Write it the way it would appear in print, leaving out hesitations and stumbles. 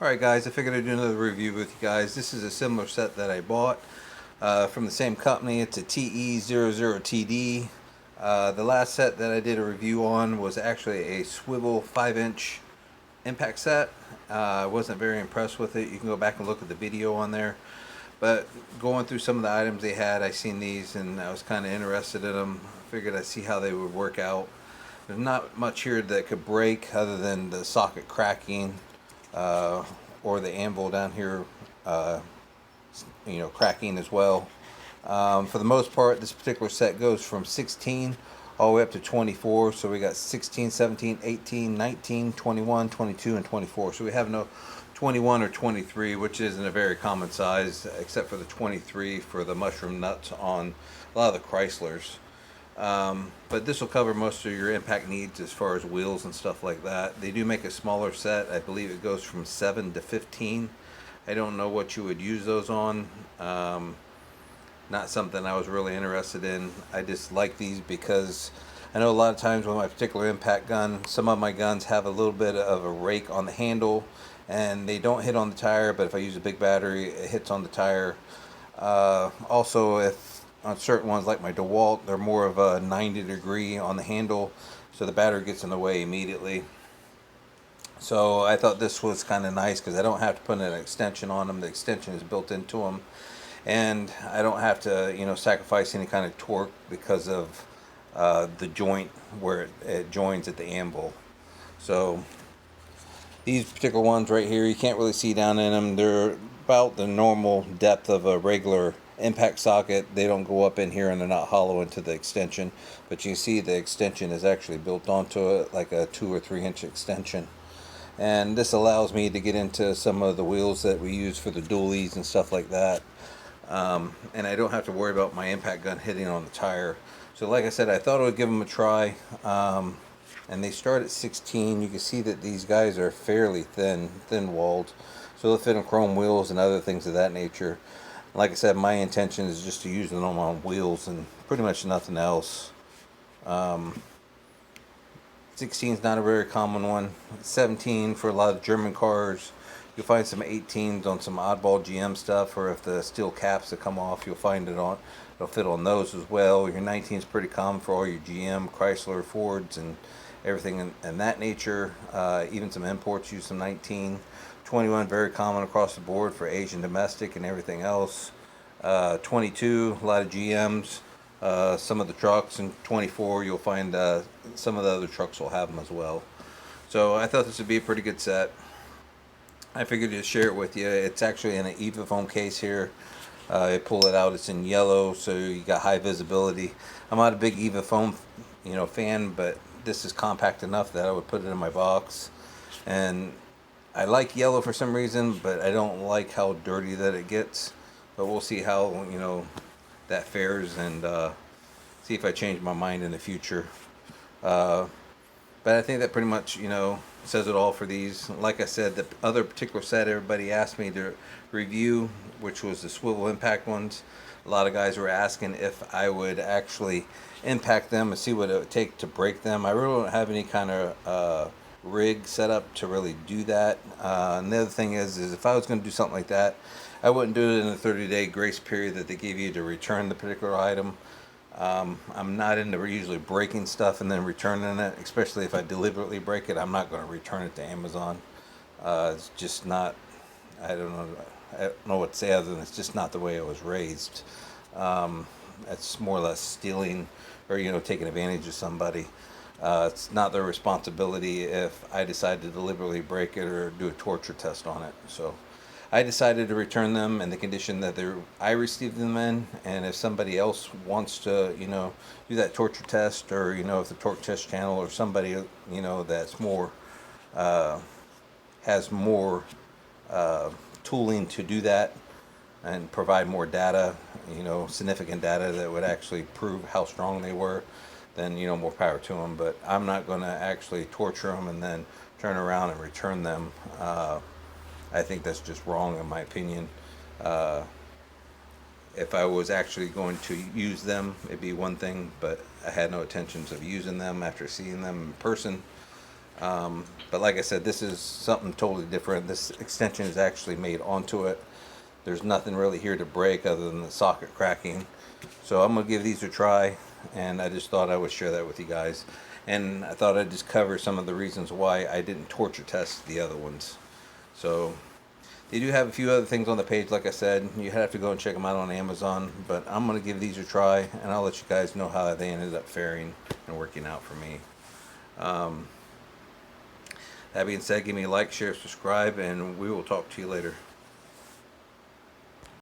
Alright guys, I figured I'd do another review with you guys. This is a similar set that I bought from the same company. It's a TEOOTD. The last set that I did a review on was actually a swivel 5-inch impact set. I wasn't very impressed with it. You can go back and look at the video on there. But going through some of the items they had, I seen these and I was kind of interested in them. I figured I'd see how they would work out. There's not much here that could break other than the socket cracking. Or the anvil down here, cracking as well. For the most part, this particular set goes from 16 all the way up to 24. So we got 16, 17, 18, 19, 21, 22, and 24. So we have no 21 or 23, which isn't a very common size, except for the 23 for the mushroom nuts on a lot of the Chryslers. But this will cover most of your impact needs as far as wheels and stuff like that. They do make a smaller set. I believe it goes from 7 to 15. I don't know what you would use those on. Not something I was really interested in. I just like these because I know a lot of times with my particular impact gun, some of my guns have a little bit of a rake on the handle and they don't hit on the tire, but if I use a big battery, it hits on the tire. Also, if on certain ones like my DeWalt, they're more of a 90-degree on the handle, so the battery gets in the way immediately. So I thought this was kind of nice because I don't have to put an extension on them. The extension is built into them, and I don't have to, sacrifice any kind of torque because of the joint where it joins at the anvil. So these particular ones right here, you can't really see down in them. They're about the normal depth of a regular impact socket. They don't go up in here and they're not hollow into the extension, but you can see the extension is actually built onto it like a 2 or 3 inch extension. And this allows me to get into some of the wheels that we use for the dualies and stuff like that. And I don't have to worry about my impact gun hitting on the tire. So like I said, I thought I would give them a try. And they start at 16. You can see that these guys are fairly thin-walled. So they'll fit on chrome wheels and other things of that nature. Like I said, my intention is just to use them on wheels and pretty much nothing else. 16 is not a very common one. 17 for a lot of German cars. You'll find some 18s on some oddball GM stuff, or if the steel caps that come off, you'll find it'll fit on those as well. Your 19 is pretty common for all your GM, Chrysler, Fords, and everything in that nature. Even some imports use some 19. 21 very common across the board for Asian domestic and everything else. 22, a lot of GMs. Some of the trucks, and 24 you'll find some of the other trucks will have them as well. So I thought this would be a pretty good set. I figured to share it with you. It's actually in an EVA foam case here. I pull it out, it's in yellow, so you got high visibility. I'm not a big EVA foam fan, but this is compact enough that I would put it in my box. And I like yellow for some reason, but I don't like how dirty that it gets. But we'll see how that fares, and see if I change my mind in the future. But I think that pretty much says it all for these. Like I said, the other particular set everybody asked me to review, which was the swivel impact ones. A lot of guys were asking if I would actually impact them and see what it would take to break them. I really don't have any kind of rig set up to really do that. And the other thing is if I was going to do something like that, I wouldn't do it in the 30-day grace period that they give you to return the particular item. I'm not into usually breaking stuff and then returning it, especially if I deliberately break it. I'm not going to return it to Amazon. It's just not, I don't know what to say other than it's just not the way I was raised. It's more or less stealing or taking advantage of somebody. It's not their responsibility if I decide to deliberately break it or do a torture test on it. So I decided to return them in the condition that I received them in, and if somebody else wants to, do that torture test, or if the torque test channel or somebody, that's more has more tooling to do that and provide more data, significant data that would actually prove how strong they were, then more power to them. But I'm not going to actually torture them and then turn around and return them. I think that's just wrong in my opinion. If I was actually going to use them, it'd be one thing, but I had no intentions of using them after seeing them in person. But like I said, this is something totally different. This extension is actually made onto it. There's nothing really here to break other than the socket cracking. So I'm going to give these a try, and I just thought I would share that with you guys. And I thought I'd just cover some of the reasons why I didn't torture test the other ones. So they do have a few other things on the page, like I said. You have to go and check them out on Amazon. But I'm going to give these a try, and I'll let you guys know how they ended up faring and working out for me. That being said, give me a like, share, subscribe, and we will talk to you later.